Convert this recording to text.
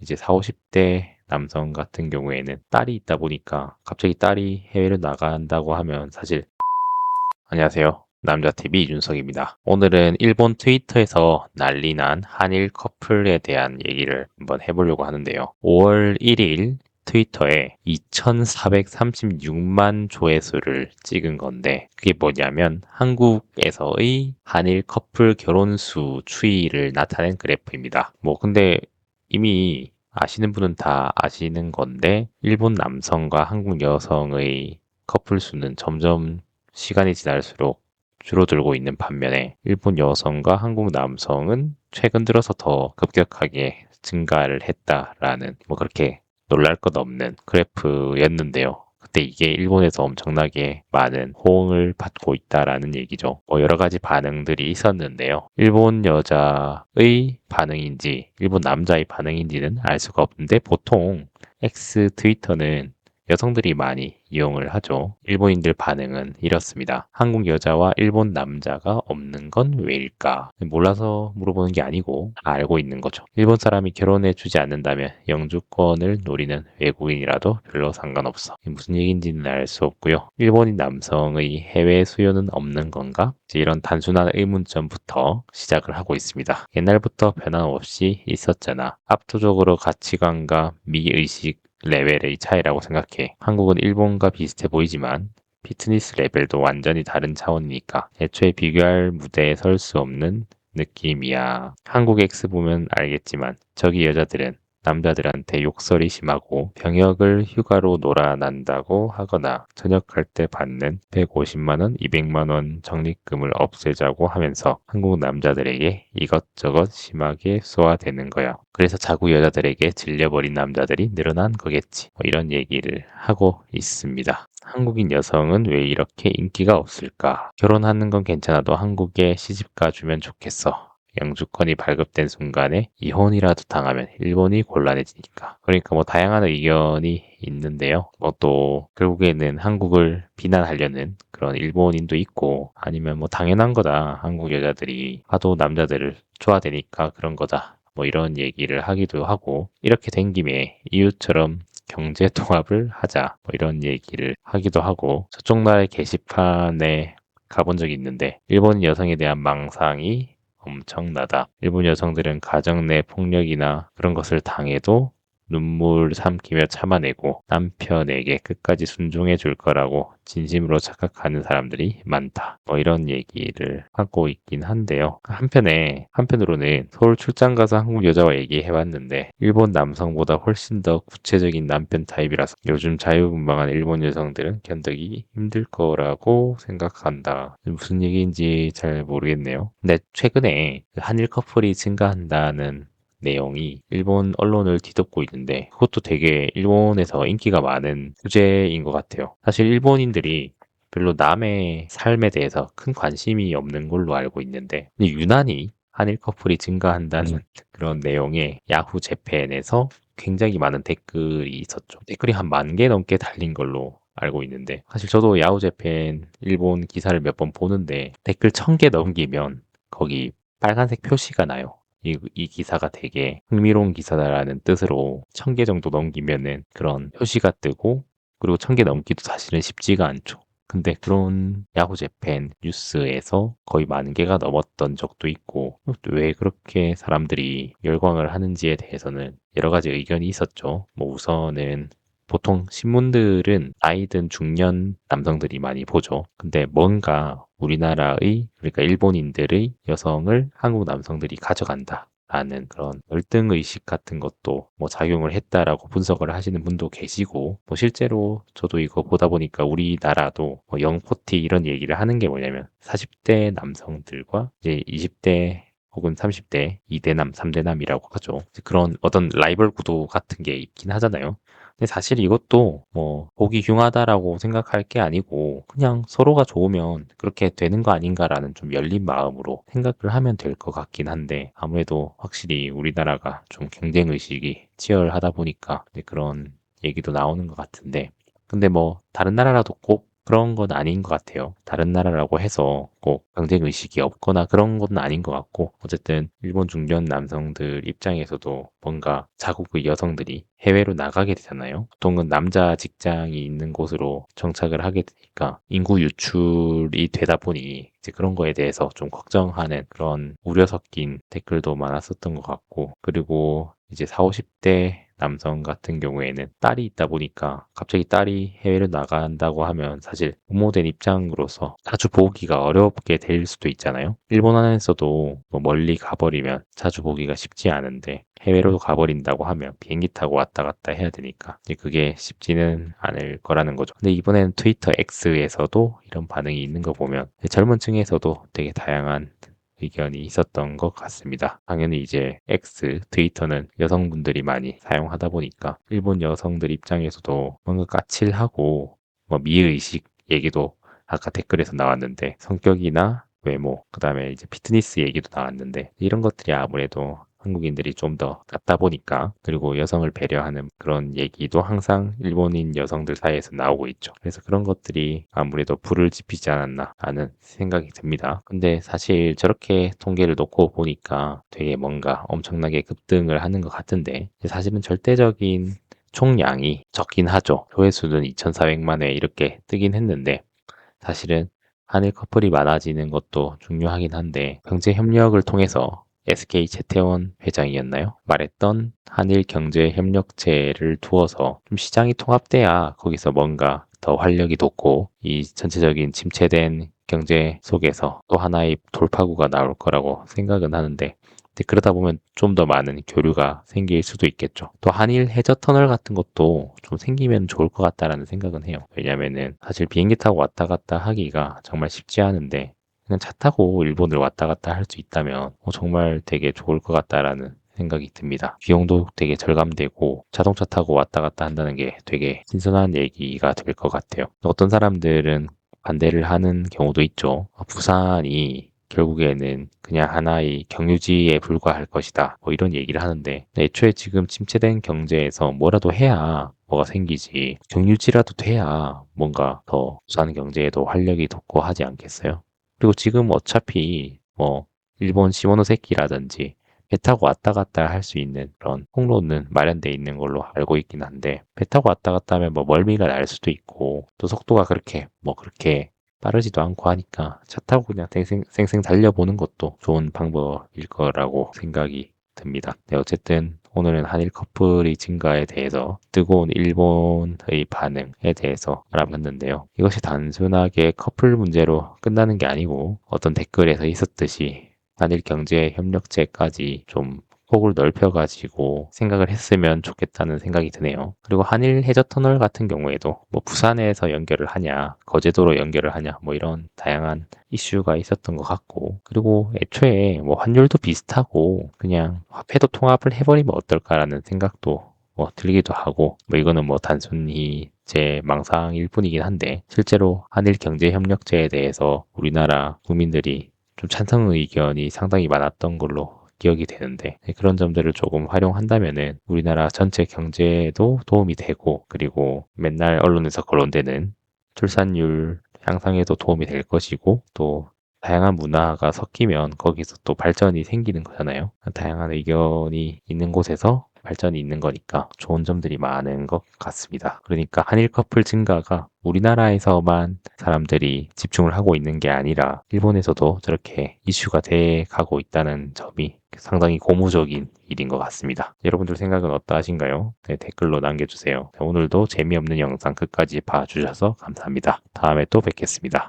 이제 40, 50대 남성 같은 경우에는 딸이 있다 보니까 갑자기 딸이 해외로 나간다고 하면 사실 안녕하세요. 남자TV 이준석입니다. 오늘은 일본 트위터에서 난리난 한일 커플에 대한 얘기를 한번 해보려고 하는데요. 5월 1일 트위터에 2436만 조회수를 찍은 건데 그게 뭐냐면 한국에서의 한일 커플 결혼 수 추이를 나타낸 그래프입니다. 근데 이미 아시는 분은 다 아시는 건데 일본 남성과 한국 여성의 커플 수는 점점 시간이 지날수록 줄어들고 있는 반면에 일본 여성과 한국 남성은 최근 들어서 더 급격하게 증가를 했다라는 그렇게 놀랄 것 없는 그래프였는데요. 그때 이게 일본에서 엄청나게 많은 호응을 받고 있다라는 얘기죠. 여러 가지 반응들이 있었는데요. 일본 여자의 반응인지 일본 남자의 반응인지는 알 수가 없는데 보통 X 트위터는 여성들이 많이 이용을 하죠. 일본인들 반응은 이렇습니다. 한국 여자와 일본 남자가 없는 건 왜일까? 몰라서 물어보는 게 아니고 다 알고 있는 거죠. 일본 사람이 결혼해 주지 않는다면 영주권을 노리는 외국인이라도 별로 상관없어. 무슨 얘기인지는 알 수 없고요. 일본인 남성의 해외 수요는 없는 건가? 이제 이런 단순한 의문점부터 시작을 하고 있습니다. 옛날부터 변함없이 있었잖아. 압도적으로 가치관과 미의식 레벨의 차이라고 생각해. 한국은 일본과 비슷해 보이지만 피트니스 레벨도 완전히 다른 차원이니까 애초에 비교할 무대에 설 수 없는 느낌이야. 한국 X 보면 알겠지만 저기 여자들은 남자들한테 욕설이 심하고 병역을 휴가로 놀아난다고 하거나 전역할 때 받는 150만 원, 200만 원 적립금을 없애자고 하면서 한국 남자들에게 이것저것 심하게 쏘아대는 거야. 그래서 자꾸 여자들에게 질려버린 남자들이 늘어난 거겠지. 이런 얘기를 하고 있습니다. 한국인 여성은 왜 이렇게 인기가 없을까? 결혼하는 건 괜찮아도 한국에 시집 가주면 좋겠어. 영주권이 발급된 순간에 이혼이라도 당하면 일본이 곤란해지니까. 그러니까 다양한 의견이 있는데요. 또 결국에는 한국을 비난하려는 그런 일본인도 있고 아니면 당연한 거다. 한국 여자들이 하도 남자들을 좋아하니까 그런 거다. 이런 얘기를 하기도 하고 이렇게 된 김에 이웃처럼 경제 통합을 하자 이런 얘기를 하기도 하고 저쪽 나라의 게시판에 가본 적이 있는데 일본 여성에 대한 망상이 엄청나다. 일본 여성들은 가정 내 폭력이나 그런 것을 당해도 눈물 삼키며 참아내고 남편에게 끝까지 순종해 줄 거라고 진심으로 착각하는 사람들이 많다. 이런 얘기를 하고 있긴 한데요. 한편으로는 서울 출장 가서 한국 여자와 얘기해봤는데 일본 남성보다 훨씬 더 구체적인 남편 타입이라서 요즘 자유분방한 일본 여성들은 견디기 힘들 거라고 생각한다. 무슨 얘기인지 잘 모르겠네요. 근데 최근에 한일 커플이 증가한다는 내용이 일본 언론을 뒤덮고 있는데 그것도 되게 일본에서 인기가 많은 주제인 것 같아요. 사실 일본인들이 별로 남의 삶에 대해서 큰 관심이 없는 걸로 알고 있는데 유난히 한일 커플이 증가한다는 그런 내용의 야후 재팬에서 굉장히 많은 댓글이 있었죠. 댓글이 한 10,000개 넘게 달린 걸로 알고 있는데 사실 저도 야후 재팬 일본 기사를 몇 번 보는데 댓글 1,000개 넘기면 거기 빨간색 표시가 나요. 이 기사가 되게 흥미로운 기사다라는 뜻으로 1,000개 정도 넘기면은 그런 표시가 뜨고 그리고 1,000개 넘기도 사실은 쉽지가 않죠. 근데 그런 야후 재팬 뉴스에서 거의 10,000개가 넘었던 적도 있고 왜 그렇게 사람들이 열광을 하는지에 대해서는 여러 가지 의견이 있었죠. 우선은 보통 신문들은 나이든 중년 남성들이 많이 보죠. 근데 뭔가 우리나라의 그러니까 일본인들의 여성을 한국 남성들이 가져간다. 라는 그런 열등의식 같은 것도 작용을 했다라고 분석을 하시는 분도 계시고 실제로 저도 이거 보다 보니까 우리나라도 영포티 이런 얘기를 하는 게 뭐냐면 40대 남성들과 이제 20대 혹은 30대 2대남, 3대남이라고 하죠. 그런 어떤 라이벌 구도 같은 게 있긴 하잖아요. 근데 사실 이것도 보기 흉하다라고 생각할 게 아니고 그냥 서로가 좋으면 그렇게 되는 거 아닌가라는 좀 열린 마음으로 생각을 하면 될 것 같긴 한데 아무래도 확실히 우리나라가 좀 경쟁의식이 치열하다 보니까 그런 얘기도 나오는 것 같은데 근데 다른 나라라도 꼭 그런 건 아닌 것 같아요. 다른 나라라고 해서 꼭 경쟁 의식이 없거나 그런 건 아닌 것 같고, 어쨌든 일본 중년 남성들 입장에서도 뭔가 자국의 여성들이 해외로 나가게 되잖아요. 보통은 남자 직장이 있는 곳으로 정착을 하게 되니까 인구 유출이 되다 보니 이제 그런 거에 대해서 좀 걱정하는 그런 우려 섞인 댓글도 많았었던 것 같고, 그리고 이제 4, 50대 남성 같은 경우에는 딸이 있다 보니까 갑자기 딸이 해외로 나간다고 하면 사실 부모된 입장으로서 자주 보기가 어렵게 될 수도 있잖아요. 일본 안에서도 뭐 멀리 가버리면 자주 보기가 쉽지 않은데 해외로 가버린다고 하면 비행기 타고 왔다 갔다 해야 되니까 이제 그게 쉽지는 않을 거라는 거죠. 근데 이번에는 트위터 X에서도 이런 반응이 있는 거 보면 젊은 층에서도 되게 다양한 의견이 있었던 것 같습니다. 당연히 이제 X, 트위터는 여성분들이 많이 사용하다 보니까 일본 여성들 입장에서도 뭔가 까칠하고 뭐 미의식 얘기도 아까 댓글에서 나왔는데 성격이나 외모, 그 다음에 이제 피트니스 얘기도 나왔는데 이런 것들이 아무래도 한국인들이 좀 더 낫다 보니까 그리고 여성을 배려하는 그런 얘기도 항상 일본인 여성들 사이에서 나오고 있죠. 그래서 그런 것들이 아무래도 불을 지피지 않았나 하는 생각이 듭니다. 근데 사실 저렇게 통계를 놓고 보니까 되게 뭔가 엄청나게 급등을 하는 것 같은데 사실은 절대적인 총량이 적긴 하죠. 조회수는 2,400만 회 이렇게 뜨긴 했는데 사실은 한일 커플이 많아지는 것도 중요하긴 한데 경제 협력을 통해서 SK 채태원 회장이었나요? 말했던 한일 경제 협력체를 두어서 좀 시장이 통합돼야 거기서 뭔가 더 활력이 돋고 이 전체적인 침체된 경제 속에서 또 하나의 돌파구가 나올 거라고 생각은 하는데 근데 그러다 보면 좀 더 많은 교류가 생길 수도 있겠죠. 또 한일 해저 터널 같은 것도 좀 생기면 좋을 것 같다라는 생각은 해요. 왜냐면은 사실 비행기 타고 왔다 갔다 하기가 정말 쉽지 않은데 그냥 차 타고 일본을 왔다 갔다 할 수 있다면 정말 되게 좋을 것 같다라는 생각이 듭니다. 비용도 되게 절감되고 자동차 타고 왔다 갔다 한다는 게 되게 신선한 얘기가 될 것 같아요. 어떤 사람들은 반대를 하는 경우도 있죠. 부산이 결국에는 그냥 하나의 경유지에 불과할 것이다. 뭐 이런 얘기를 하는데 애초에 지금 침체된 경제에서 뭐라도 해야 뭐가 생기지. 경유지라도 돼야 뭔가 더 부산 경제에도 활력이 돋고 하지 않겠어요? 그리고 지금 어차피 뭐 일본 시모노세키라든지 배 타고 왔다 갔다 할 수 있는 그런 통로는 마련돼 있는 걸로 알고 있긴 한데 배 타고 왔다 갔다 하면 뭐 멀미가 날 수도 있고 또 속도가 그렇게 빠르지도 않고 하니까 차 타고 그냥 쌩쌩 달려보는 것도 좋은 방법일 거라고 생각이 듭니다. 네, 어쨌든 오늘은 한일 커플의 증가에 대해서 뜨거운 일본의 반응에 대해서 알아봤는데요. 이것이 단순하게 커플 문제로 끝나는 게 아니고 어떤 댓글에서 있었듯이 한일 경제 협력체까지 좀 폭을 넓혀가지고 생각을 했으면 좋겠다는 생각이 드네요. 그리고 한일 해저터널 같은 경우에도 뭐 부산에서 연결을 하냐, 거제도로 연결을 하냐, 뭐 이런 다양한 이슈가 있었던 것 같고, 그리고 애초에 뭐 환율도 비슷하고 그냥 화폐도 통합을 해버리면 어떨까라는 생각도 뭐 들기도 하고, 뭐 이거는 뭐 단순히 제 망상일 뿐이긴 한데 실제로 한일 경제 협력체에 대해서 우리나라 국민들이 좀 찬성 의견이 상당히 많았던 걸로 기억이 되는데 그런 점들을 조금 활용한다면은 우리나라 전체 경제에도 도움이 되고 그리고 맨날 언론에서 거론되는 출산율 향상에도 도움이 될 것이고 또 다양한 문화가 섞이면 거기서 또 발전이 생기는 거잖아요. 다양한 의견이 있는 곳에서 발전이 있는 거니까 좋은 점들이 많은 것 같습니다. 그러니까 한일 커플 증가가 우리나라에서만 사람들이 집중을 하고 있는 게 아니라 일본에서도 저렇게 이슈가 돼 가고 있다는 점이 상당히 고무적인 일인 것 같습니다. 여러분들 생각은 어떠하신가요? 네, 댓글로 남겨주세요. 오늘도 재미없는 영상 끝까지 봐주셔서 감사합니다. 다음에 또 뵙겠습니다.